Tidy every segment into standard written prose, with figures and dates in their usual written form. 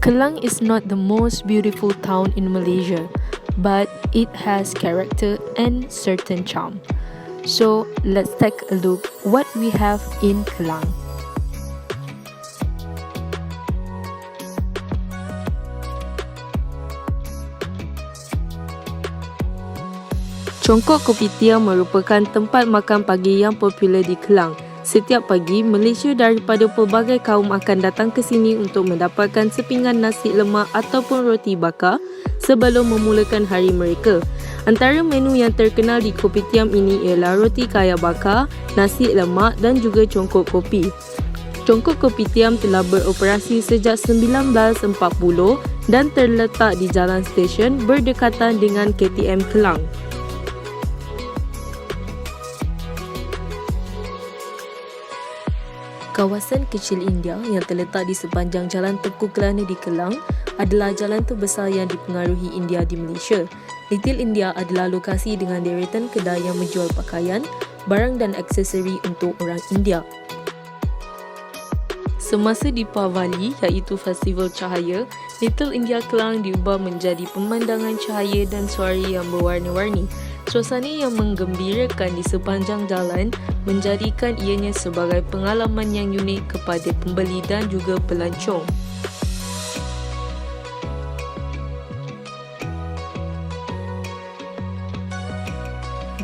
Kelang is not the most beautiful town in Malaysia, but it has character and certain charm. So let's take a look what we have in Kelang. Congkok Kopitiam merupakan tempat makan pagi yang popular di Kelang. Setiap pagi, Malaysia daripada pelbagai kaum akan datang ke sini untuk mendapatkan sepinggan nasi lemak ataupun roti bakar sebelum memulakan hari mereka. Antara menu yang terkenal di Kopitiam ini ialah roti kaya bakar, nasi lemak dan juga congkok kopi. Congkok Kopitiam telah beroperasi sejak 1940 dan terletak di Jalan Stesen berdekatan dengan KTM Kelang. Kawasan Kecil India yang terletak di sepanjang Jalan Tengku Kelana di Kelang adalah jalan terbesar yang dipengaruhi India di Malaysia. Little India adalah lokasi dengan deretan kedai yang menjual pakaian, barang dan aksesori untuk orang India. Semasa Deepavali iaitu Festival Cahaya, Little India Kelang diubah menjadi pemandangan cahaya dan suara yang berwarna-warni. Suasana yang menggembirakan di sepanjang jalan menjadikan ianya sebagai pengalaman yang unik kepada pembeli dan juga pelancong.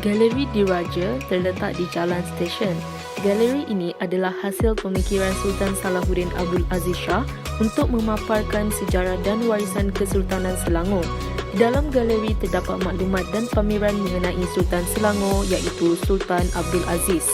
Galeri Diraja terletak di Jalan Stesen. Galeri ini adalah hasil pemikiran Sultan Salahuddin Abdul Aziz Shah untuk memaparkan sejarah dan warisan Kesultanan Selangor. Di dalam galeri terdapat maklumat dan pameran mengenai Sultan Selangor iaitu Sultan Abdul Aziz.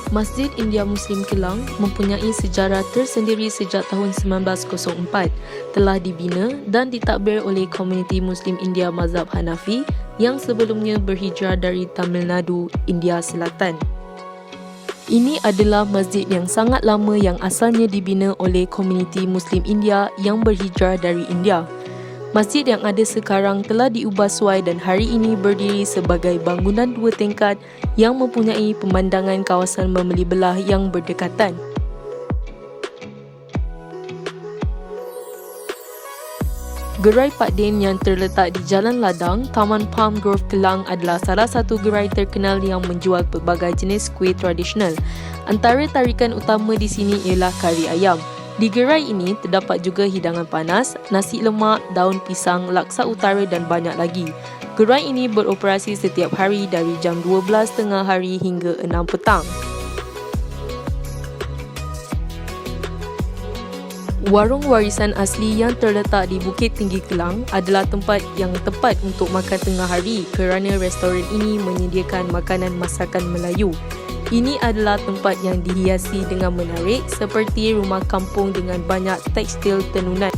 Masjid India Muslim Kelang mempunyai sejarah tersendiri sejak tahun 1904. Telah dibina dan ditadbir oleh komuniti Muslim India mazhab Hanafi yang sebelumnya berhijrah dari Tamil Nadu, India Selatan. Ini adalah masjid yang sangat lama yang asalnya dibina oleh komuniti Muslim India yang berhijrah dari India. Masjid yang ada sekarang telah diubah suai dan hari ini berdiri sebagai bangunan dua tingkat yang mempunyai pemandangan kawasan membeli belah yang berdekatan. Gerai Pak Din yang terletak di Jalan Ladang, Taman Palm Grove Kelang adalah salah satu gerai terkenal yang menjual pelbagai jenis kuih tradisional. Antara tarikan utama di sini ialah kari ayam. Di gerai ini terdapat juga hidangan panas, nasi lemak, daun pisang, laksa utara dan banyak lagi. Gerai ini beroperasi setiap hari dari jam 12 tengah hari hingga 6 petang. Warung warisan asli yang terletak di Bukit Tinggi Kelang adalah tempat yang tepat untuk makan tengah hari kerana restoran ini menyediakan makanan masakan Melayu. Ini adalah tempat yang dihiasi dengan menarik seperti rumah kampung dengan banyak tekstil tenunan.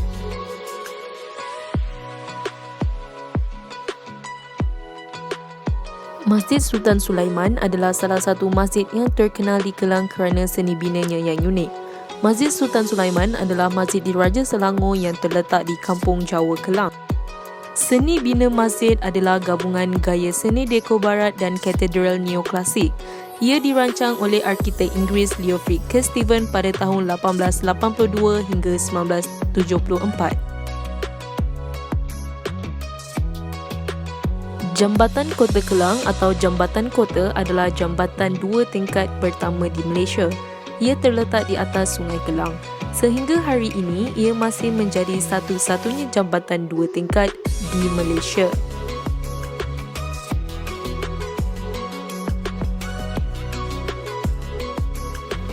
Masjid Sultan Sulaiman adalah salah satu masjid yang terkenal di Kelang kerana seni binanya yang unik. Masjid Sultan Sulaiman adalah masjid diraja Selangor yang terletak di Kampung Jawa Kelang. Seni bina masjid adalah gabungan gaya seni dekor barat dan katedral neoklasik. Ia dirancang oleh arkitek Inggeris Leo Fricke Stephen pada tahun 1882 hingga 1974. Jambatan Kota Kelang atau Jambatan Kota adalah jambatan dua tingkat pertama di Malaysia. Ia terletak di atas Sungai Kelang. Sehingga hari ini, ia masih menjadi satu-satunya jambatan dua tingkat di Malaysia.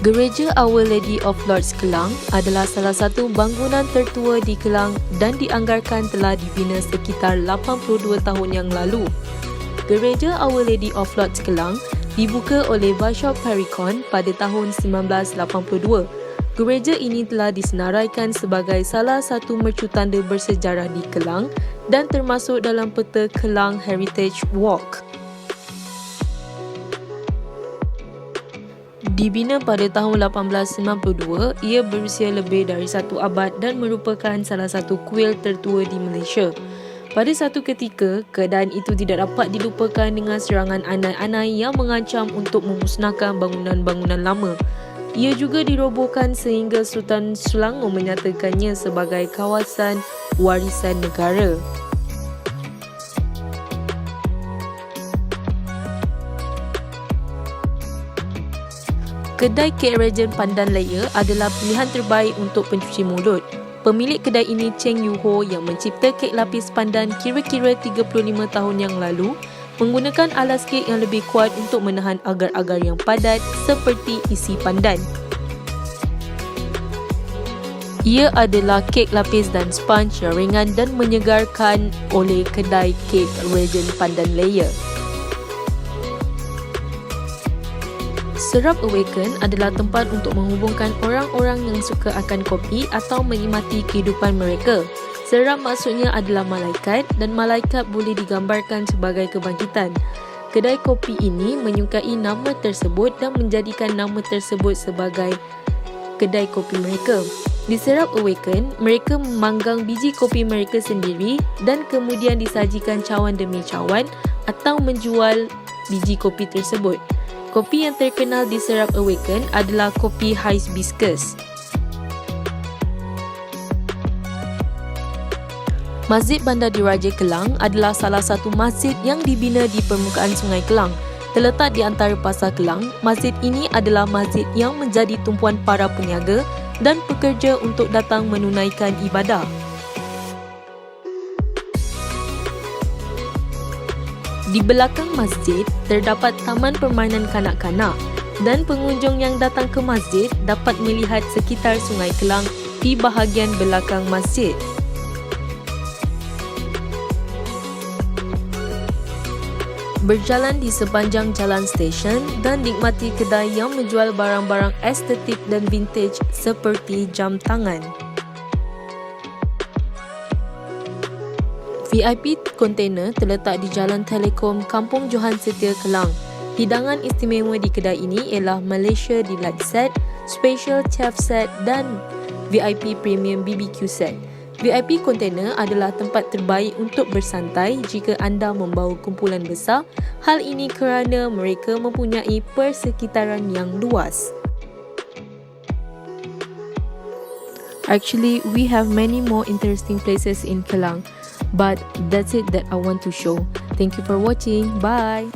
Gereja Our Lady of Lourdes Kelang adalah salah satu bangunan tertua di Kelang dan dianggarkan telah dibina sekitar 82 tahun yang lalu. Gereja Our Lady of Lourdes Kelang dibuka oleh Bishop Parry Con pada tahun 1982. Gereja ini telah disenaraikan sebagai salah satu mercutanda bersejarah di Kelang dan termasuk dalam peta Kelang Heritage Walk. Dibina pada tahun 1892, ia berusia lebih dari 1 abad dan merupakan salah satu kuil tertua di Malaysia. Pada satu ketika, keadaan itu tidak dapat dilupakan dengan serangan anai-anai yang mengancam untuk memusnahkan bangunan-bangunan lama. Ia juga dirobohkan sehingga Sultan Selangor menyatakannya sebagai kawasan warisan negara. Kedai kek Regent Pandan Layer adalah pilihan terbaik untuk pencuci mulut. Pemilik kedai ini Cheng Yu Ho yang mencipta kek lapis pandan kira-kira 35 tahun yang lalu menggunakan alas kek yang lebih kuat untuk menahan agar-agar yang padat seperti isi pandan. Ia adalah kek lapis dan sponge yang ringan dan menyegarkan oleh kedai kek Regent Pandan Layer. Serap Awaken adalah tempat untuk menghubungkan orang-orang yang suka akan kopi atau menikmati kehidupan mereka. Serap maksudnya adalah malaikat dan malaikat boleh digambarkan sebagai kebangkitan. Kedai kopi ini menyukai nama tersebut dan menjadikan nama tersebut sebagai kedai kopi mereka. Di Serap Awaken, mereka memanggang biji kopi mereka sendiri dan kemudian disajikan cawan demi cawan atau menjual biji kopi tersebut. Kopi yang terkenal di Serap Awaken adalah kopi Hibiscus. Masjid Bandar Diraja Kelang adalah salah satu masjid yang dibina di permukaan Sungai Kelang. Terletak di antara Pasar Kelang, masjid ini adalah masjid yang menjadi tumpuan para peniaga dan pekerja untuk datang menunaikan ibadah. Di belakang masjid, terdapat taman permainan kanak-kanak dan pengunjung yang datang ke masjid dapat melihat sekitar Sungai Kelang di bahagian belakang masjid. Berjalan di sepanjang jalan stesen dan nikmati kedai yang menjual barang-barang estetik dan vintage seperti jam tangan. VIP Container terletak di Jalan Telekom, Kampung Johan Setia, Kelang. Hidangan istimewa di kedai ini ialah Malaysia Delight Set, Special Chef Set dan VIP Premium BBQ Set. VIP Container adalah tempat terbaik untuk bersantai jika anda membawa kumpulan besar. Hal ini kerana mereka mempunyai persekitaran yang luas. Actually, we have many more interesting places in Kelang, but that's it that I want to show. Thank you for watching. Bye.